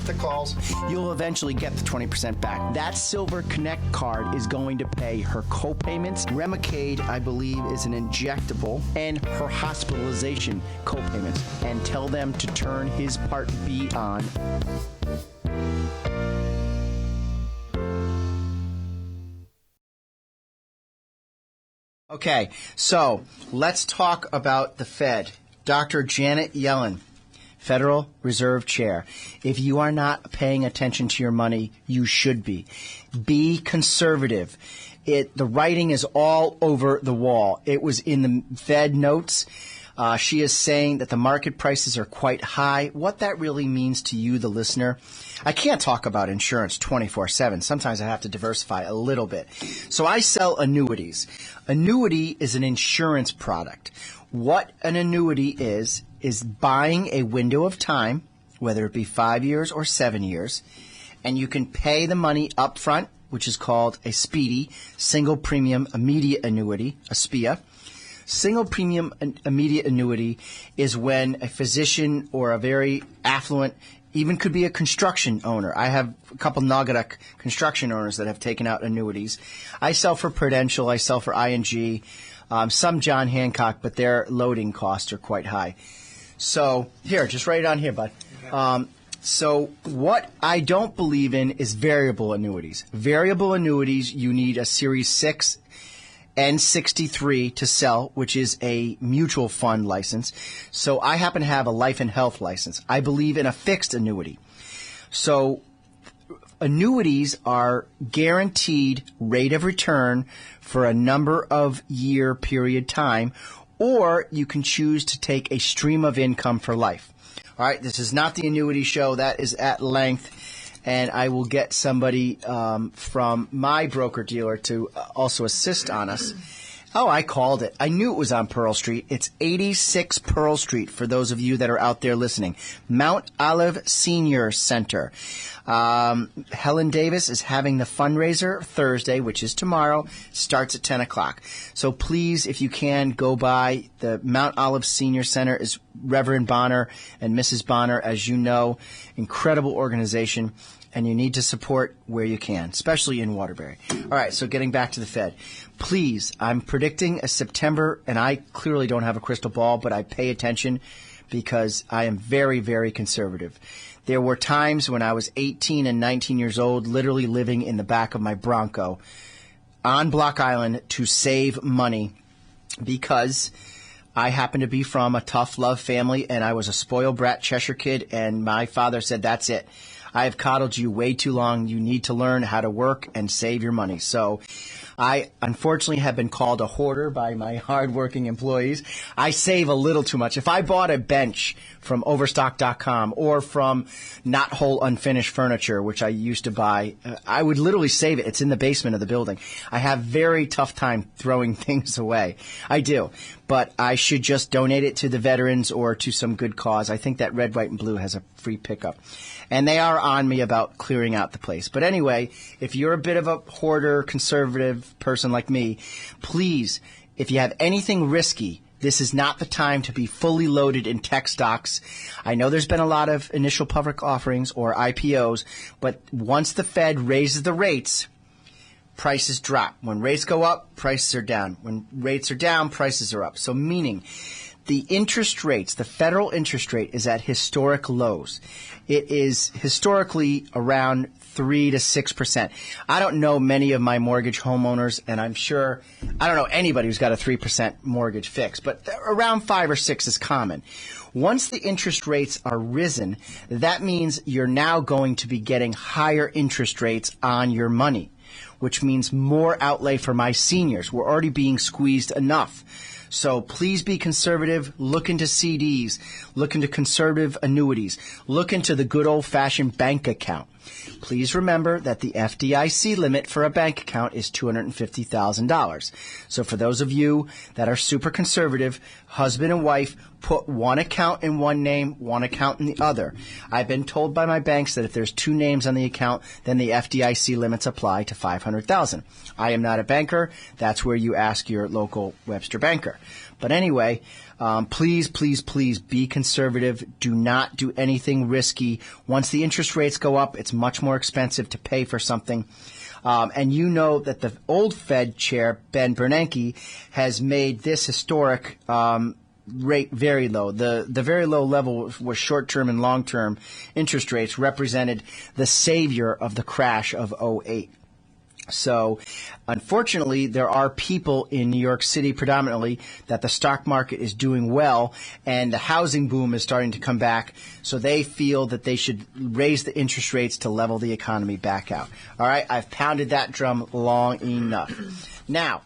the calls. You'll eventually get the 20% back. That Silver Connect card is going to pay her co-payments. Remicade, I believe, is an injectable, and her hospitalization co-payments. And tell them to turn his Part B on. Okay, so let's talk about the Fed. Dr. Janet Yellen, Federal Reserve Chair. If you are not paying attention to your money, you should be. Be conservative. The writing is all over the wall. It was in the Fed notes. She is saying that the market prices are quite high. What that really means to you, the listener, I can't talk about insurance 24/7. Sometimes I have to diversify a little bit. So I sell annuities. Annuity is an insurance product. What an annuity is buying a window of time, whether it be 5 years or 7 years, and you can pay the money up front, which is called a SPIDI, Single Premium Immediate Annuity, a SPIA. Single premium immediate annuity is when a physician or a very affluent, even could be a construction owner. I have a couple Naugatuck construction owners that have taken out annuities. I sell for Prudential. I sell for ING. Some John Hancock, but their loading costs are quite high. So here, just write it on here, bud. So what I don't believe in is variable annuities. Variable annuities, you need a Series 6 and 63 to sell, which is a mutual fund license. So I happen to have a life and health license. I believe in a fixed annuity. So annuities are guaranteed rate of return for a number of year period time, or you can choose to take a stream of income for life. All right, this is not the annuity show. That is at length. And I will get somebody from my broker-dealer to also assist on us. Oh, I called it. I knew it was on Pearl Street. It's 86 Pearl Street for those of you that are out there listening. Mount Olive Senior Center. Helen Davis is having the fundraiser Thursday, which is tomorrow. Starts at 10 o'clock. So please, if you can, go by. The Mount Olive Senior Center is Reverend Bonner and Mrs. Bonner, as you know. Incredible organization. And you need to support where you can, especially in Waterbury. All right, so getting back to the Fed. Please, I'm predicting a September, and I clearly don't have a crystal ball, but I pay attention because I am very, very conservative. There were times when I was 18 and 19 years old, literally living in the back of my Bronco on Block Island to save money because I happen to be from a tough love family, and I was a spoiled brat Cheshire kid, and my father said, that's it. I have coddled you way too long. You need to learn how to work and save your money. So I unfortunately have been called a hoarder by my hardworking employees. I save a little too much. If I bought a bench from Overstock.com or from Not Whole Unfinished Furniture, which I used to buy, I would literally save it. It's in the basement of the building. I have very tough time throwing things away. I do. But I should just donate it to the veterans or to some good cause. I think that Red, White, and Blue has a free pickup. And they are on me about clearing out the place. But anyway, if you're a bit of a hoarder, conservative person like me, please, if you have anything risky, this is not the time to be fully loaded in tech stocks. I know there's been a lot of initial public offerings or IPOs, but once the Fed raises the rates, prices drop. When rates go up, prices are down. When rates are down, prices are up. So meaning the interest rates, the federal interest rate is at historic lows. It is historically around 3 to 6%. I don't know many of my mortgage homeowners, and I'm sure I don't know anybody who's got a 3% mortgage fix, but around 5 or 6 is common. Once the interest rates are risen, that means you're now going to be getting higher interest rates on your money, which means more outlay for my seniors. We're already being squeezed enough. So please be conservative. Look into CDs. Look into conservative annuities. Look into the good old-fashioned bank account. Please remember that the FDIC limit for a bank account is $250,000. So for those of you that are super conservative, husband and wife, put one account in one name, one account in the other. I've been told by my banks that if there's 2 names on the account, then the FDIC limits apply to $500,000. I am not a banker. That's where you ask your local Webster banker. But anyway, please, please, please be conservative. Do not do anything risky. Once the interest rates go up, it's much more expensive to pay for something. And you know that the old Fed chair, Ben Bernanke, has made this historic rate very low. The very low level was short-term and long-term interest rates represented the savior of the crash of '08. So, unfortunately, there are people in New York City predominantly that the stock market is doing well and the housing boom is starting to come back. So they feel that they should raise the interest rates to level the economy back out. All right, I've pounded that drum long enough. Now,